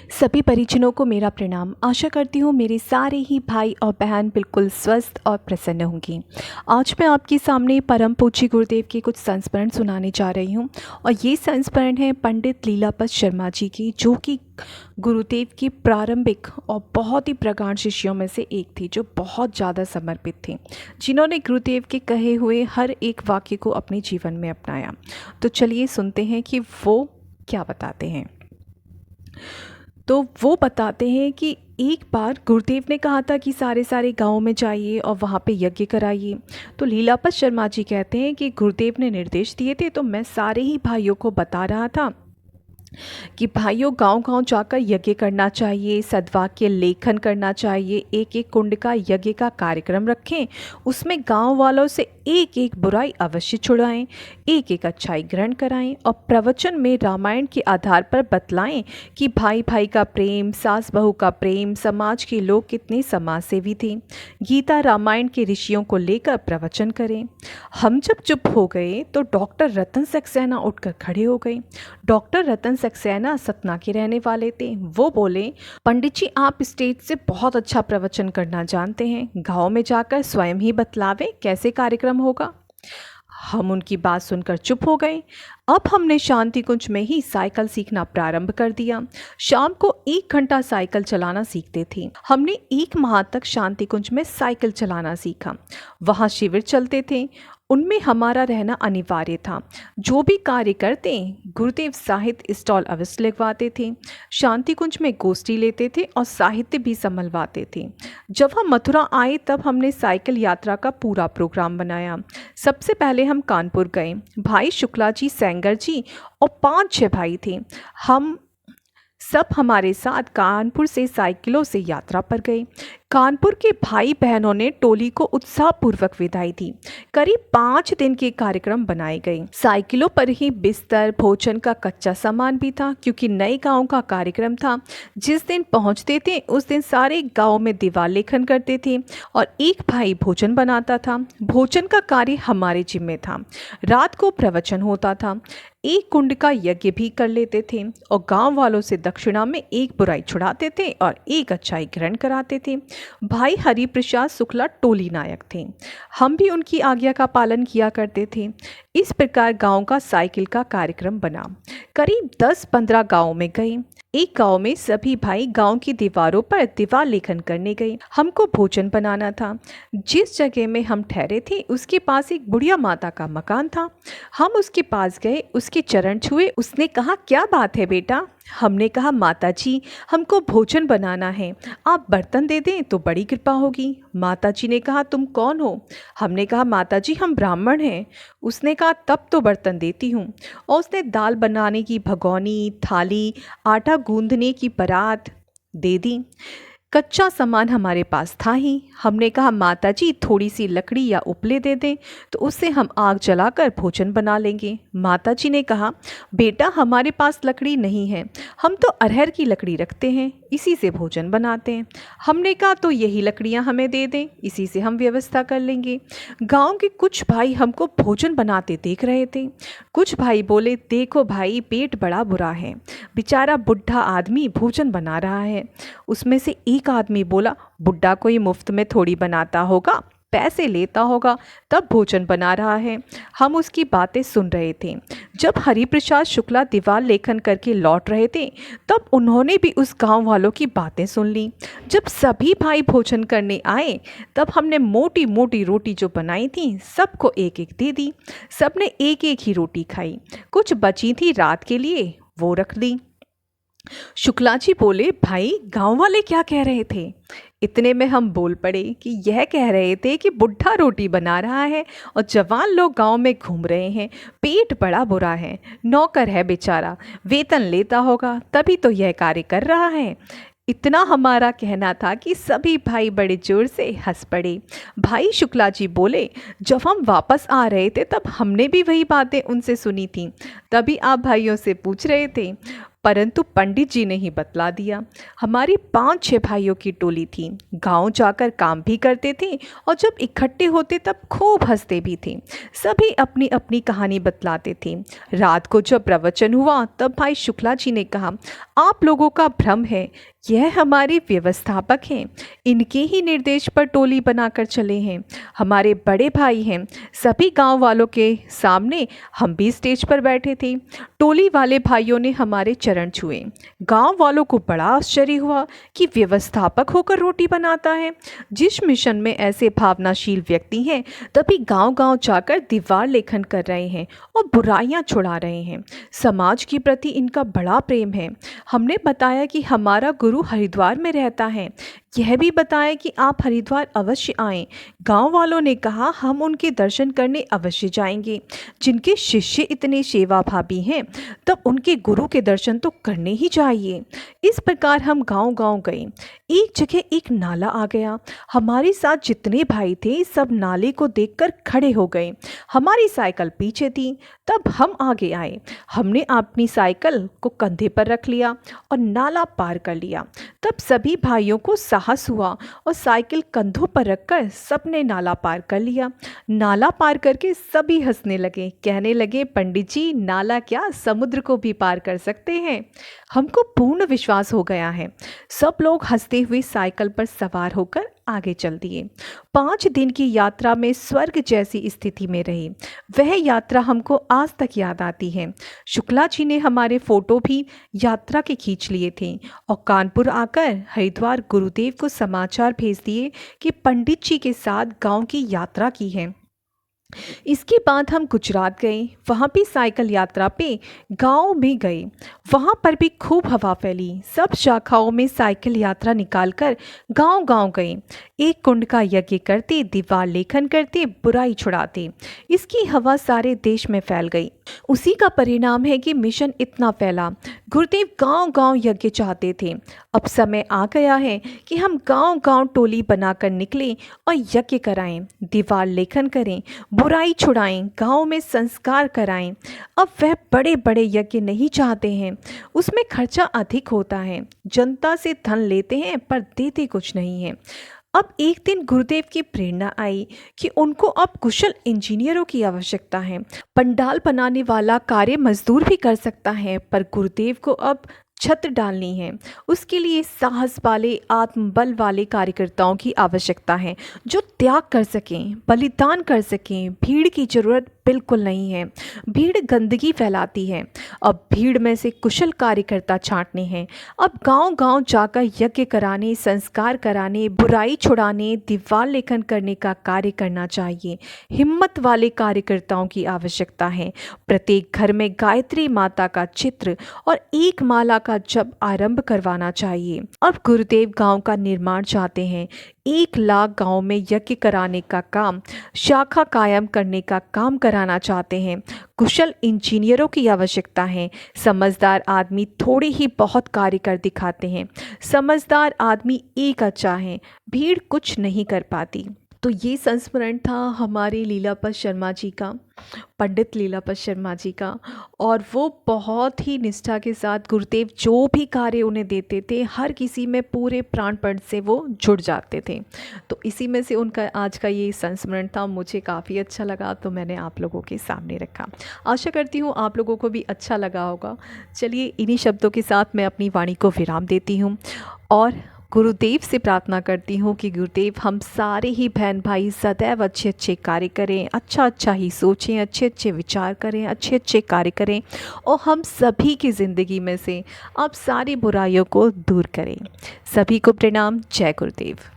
सभी परिजनों को मेरा प्रणाम। आशा करती हूँ मेरे सारे ही भाई और बहन बिल्कुल स्वस्थ और प्रसन्न होंगी। आज मैं आपके सामने परम पूज्य गुरुदेव के कुछ संस्मरण सुनाने जा रही हूँ और ये संस्मरण है पंडित लीलापत शर्मा जी की, जो कि गुरुदेव की प्रारंभिक और बहुत ही प्रगाढ़ शिष्यों में से एक थी, जो बहुत ज़्यादा समर्पित थी, जिन्होंने गुरुदेव के कहे हुए हर एक वाक्य को अपने जीवन में अपनाया। तो चलिए सुनते हैं कि वो क्या बताते हैं। तो वो बताते हैं कि एक बार गुरुदेव ने कहा था कि सारे गाँव में जाइए और वहाँ पे यज्ञ कराइए। तो लीलापत शर्मा जी कहते हैं कि गुरुदेव ने निर्देश दिए थे, तो मैं सारे ही भाइयों को बता रहा था कि भाइयों गांव-गांव जाकर यज्ञ करना चाहिए, सद्वाक्य लेखन करना चाहिए, एक एक कुंड का यज्ञ का कार्यक्रम रखें, उसमें गांव वालों से एक एक बुराई अवश्य छुड़ाएं, एक एक अच्छाई ग्रहण कराएं और प्रवचन में रामायण के आधार पर बतलाएं कि भाई भाई का प्रेम, सास बहू का प्रेम, समाज के लोग कितने समाज सेवी थे। गीता रामायण के ऋषियों को लेकर प्रवचन करें। हम जब चुप हो गए तो डॉक्टर रतन सक्सेना उठकर खड़े हो गए। डॉक्टर रतन सक्सेना सतना के रहने वाले थे। वो बोले, पंडित जी आप स्टेज से बहुत अच्छा प्रवचन करना जानते हैं, गांव में जाकर स्वयं ही बतलावे कैसे कार्यक्रम होगा। हम उनकी बात सुनकर चुप हो गए। अब हमने शांति कुंज में ही साइकिल सीखना प्रारंभ कर दिया। शाम को 1 घंटा साइकिल चलाना सीखते थे। हमने 1 माह तक शांति कुंज में साइकिल चलाना सीखा। वहाँ शिविर चलते थे, उनमें हमारा रहना अनिवार्य था। जो भी कार्य करते गुरुदेव साहित्य स्टॉल अवश्य लगवाते थे, शांति कुंज में गोष्ठी लेते थे और साहित्य भी संभलवाते थे। जब हम मथुरा आए तब हमने साइकिल यात्रा का पूरा प्रोग्राम बनाया। सबसे पहले हम कानपुर गए। भाई शुक्ला जी, सेंगर जी और 5-6 भाई थे। हम सब हमारे साथ कानपुर से साइकिलों से यात्रा पर गए। कानपुर के भाई बहनों ने टोली को उत्साहपूर्वक विदाई दी। करीब 5 दिन के कार्यक्रम बनाए गए। साइकिलों पर ही बिस्तर, भोजन का कच्चा सामान भी था, क्योंकि नए गांव का कार्यक्रम था। जिस दिन पहुंचते थे उस दिन सारे गांव में दीवार लेखन करते थे और एक भाई भोजन बनाता था। भोजन का कार्य हमारे जिम्मे था। रात को प्रवचन होता था। एक कुंड का यज्ञ भी कर लेते थे और गांव वालों से दक्षिणा में एक बुराई छुड़ाते थे और एक अच्छाई ग्रहण कराते थे। भाई हरि प्रसाद शुक्ला टोली नायक थे। हम भी उनकी आज्ञा का पालन किया करते थे। इस प्रकार गांव का साइकिल का कार्यक्रम बना। करीब 10-15 गांव में गए। एक गांव में सभी भाई गांव की दीवारों पर दीवार लेखन करने गए। हमको भोजन बनाना था। जिस जगह में हम ठहरे थे उसके पास एक बुढ़िया माता का मकान था। हम उसके पास गए, उसके चरण छुए। उसने कहा, क्या बात है बेटा? हमने कहा, माता जी हमको भोजन बनाना है, आप बर्तन दे दें तो बड़ी कृपा होगी। माता जी ने कहा, तुम कौन हो? हमने कहा, माता जी हम ब्राह्मण हैं। उसने कहा, तब तो बर्तन देती हूँ। और उसने दाल बनाने की भगोनी, थाली, आटा गूंदने की परात दे दी। कच्चा सामान हमारे पास था ही। हमने कहा, माता जी थोड़ी सी लकड़ी या उपले दे दें तो उससे हम आग जलाकर भोजन बना लेंगे। माता जी ने कहा, बेटा हमारे पास लकड़ी नहीं है, हम तो अरहर की लकड़ी रखते हैं, इसी से भोजन बनाते हैं। हमने कहा, तो यही लकड़ियां हमें दे दें, इसी से हम व्यवस्था कर लेंगे। गांव के कुछ भाई हमको भोजन बनाते देख रहे थे। कुछ भाई बोले, देखो भाई पेट बड़ा बुरा है, बेचारा बुढ़ा आदमी भोजन बना रहा है। उसमें से एक आदमी बोला, बुड्ढा कोई मुफ्त में थोड़ी बनाता होगा, पैसे लेता होगा तब भोजन बना रहा है। हम उसकी बातें सुन रहे थे। जब हरिप्रसाद शुक्ला दीवार लेखन करके लौट रहे थे तब उन्होंने भी उस गांव वालों की बातें सुन ली। जब सभी भाई भोजन करने आए तब हमने मोटी मोटी रोटी जो बनाई थी सबको एक एक दे दी। सबने एक एक ही रोटी खाई। कुछ बची थी रात के लिए, वो रख दी। शुक्ला जी बोले, भाई गांव वाले क्या कह रहे थे? इतने में हम बोल पड़े कि यह कह रहे थे कि बुढ़ा रोटी बना रहा है और जवान लोग गांव में घूम रहे हैं, पेट बड़ा बुरा है, नौकर है बेचारा, वेतन लेता होगा तभी तो यह कार्य कर रहा है। इतना हमारा कहना था कि सभी भाई बड़े जोर से हंस पड़े। भाई शुक्ला जी बोले, जब हम वापस आ रहे थे तब हमने भी वही बातें उनसे सुनी थी, तभी आप भाइयों से पूछ रहे थे। परंतु पंडित जी ने ही बतला दिया। हमारी 5-6 भाइयों की टोली थी। गांव जाकर काम भी करते थे और जब इकट्ठे होते तब खूब हंसते भी थे। सभी अपनी अपनी कहानी बतलाते थे। रात को जब प्रवचन हुआ तब भाई शुक्ला जी ने कहा, आप लोगों का भ्रम है, यह हमारे व्यवस्थापक हैं, इनके ही निर्देश पर टोली बनाकर चले हैं। हमारे बड़े भाई हैं। सभी गांव वालों के सामने हम भी स्टेज पर बैठे थे। टोली वाले भाइयों ने हमारे चरण छुए। गांव वालों को बड़ा आश्चर्य हुआ कि व्यवस्थापक होकर रोटी बनाता है। जिस मिशन में ऐसे भावनाशील व्यक्ति हैं, तभी गांव गांव जाकर दीवार लेखन कर रहे हैं और बुराइयां छुड़ा रहे हैं। समाज के प्रति इनका बड़ा प्रेम है। हमने बताया कि हमारा गुरु हरिद्वार में रहता है। यह भी बताया कि आप हरिद्वार अवश्य आएं। गांव वालों ने कहा, हम उनके दर्शन करने अवश्य जाएंगे। जिनके शिष्य इतने सेवाभावी हैं, तब उनके गुरु के दर्शन तो करने ही चाहिए। इस प्रकार हम गांव गांव गए। एक जगह एक नाला आ गया। हमारे साथ जितने भाई थे सब नाले को देखकर खड़े हो गए। हमारी साइकिल पीछे थी, तब हम आगे आए। हमने अपनी साइकिल को कंधे पर रख लिया और नाला पार कर लिया। तब सभी भाइयों को साहस हुआ और साइकिल कंधों पर रखकर सबने नाला पार कर लिया। नाला पार करके सभी हंसने लगे, कहने लगे, पंडित जी, नाला क्या समुद्र को भी पार कर सकते हैं। हमको पूर्ण विश्वास हो गया है। सब लोग हंसते हुए साइकिल पर सवार होकर आगे चल दिए। 5 दिन की यात्रा में स्वर्ग जैसी स्थिति में रही। वह यात्रा हमको आज तक याद आती है। शुक्ला जी ने हमारे फोटो भी यात्रा के खींच लिए थे और कानपुर आकर हरिद्वार गुरुदेव को समाचार भेज दिए कि पंडित जी के साथ गांव की यात्रा की है। इसके बाद हम गुजरात गए। वहाँ भी साइकिल यात्रा पे गांव में गए। वहाँ पर भी खूब हवा फैली। सब शाखाओं में साइकिल यात्रा निकालकर गांव गांव गए। एक कुंड का यज्ञ करते, दीवार लेखन करते, बुराई छुड़ाते। इसकी हवा सारे देश में फैल गई। उसी का परिणाम है कि मिशन इतना फैला। गुरुदेव गांव गांव यज्ञ चाहते थे। अब समय आ गया है कि हम गांव गांव टोली बनाकर निकलें और यज्ञ कराएं, दीवार लेखन करें, बुराई छुड़ाएं, गांव में संस्कार कराएं। अब वह बड़े बड़े यज्ञ नहीं चाहते हैं। उसमें खर्चा अधिक होता है। जनता से धन लेते हैं पर देते कुछ नहीं है। अब एक दिन गुरुदेव की प्रेरणा आई कि उनको अब कुशल इंजीनियरों की आवश्यकता है। पंडाल बनाने वाला कार्य मजदूर भी कर सकता है, पर गुरुदेव को अब छत डालनी है। उसके लिए साहस वाले, आत्मबल वाले कार्यकर्ताओं की आवश्यकता है, जो त्याग कर सकें, बलिदान कर सकें। भीड़ की जरूरत बिल्कुल नहीं है। भीड़ गंदगी फैलाती है। अब भीड़ में से कुशल कार्यकर्ता छांटने हैं। अब गांव गांव जाकर यज्ञ कराने, संस्कार कराने, बुराई छुड़ाने, दीवार लेखन करने का कार्य करना चाहिए। हिम्मत वाले कार्यकर्ताओं की आवश्यकता है। प्रत्येक घर में गायत्री माता का चित्र और एक माला का जप आरंभ करवाना चाहिए। अब गुरुदेव गांव का निर्माण चाहते हैं। 1 लाख गांव में यज्ञ कराने का काम, शाखा कायम करने का काम कराना चाहते हैं। कुशल इंजीनियरों की आवश्यकता है। समझदार आदमी थोड़े ही बहुत कार्य कर दिखाते हैं। समझदार आदमी एक अच्छा है, भीड़ कुछ नहीं कर पाती। तो ये संस्मरण था हमारे लीलापत शर्मा जी का, पंडित लीलापत शर्मा जी का। और वो बहुत ही निष्ठा के साथ गुरुदेव जो भी कार्य उन्हें देते थे, हर किसी में पूरे प्राणपण से वो जुड़ जाते थे। तो इसी में से उनका आज का ये संस्मरण था। मुझे काफ़ी अच्छा लगा, तो मैंने आप लोगों के सामने रखा। आशा करती हूँ आप लोगों को भी अच्छा लगा होगा। चलिए, इन्हीं शब्दों के साथ मैं अपनी वाणी को विराम देती हूँ और गुरुदेव से प्रार्थना करती हूँ कि गुरुदेव हम सारे ही बहन भाई सदैव अच्छे अच्छे कार्य करें, अच्छा अच्छा ही सोचें, अच्छे अच्छे विचार करें, अच्छे अच्छे कार्य करें और हम सभी की ज़िंदगी में से आप सारी बुराइयों को दूर करें। सभी को प्रणाम। जय गुरुदेव।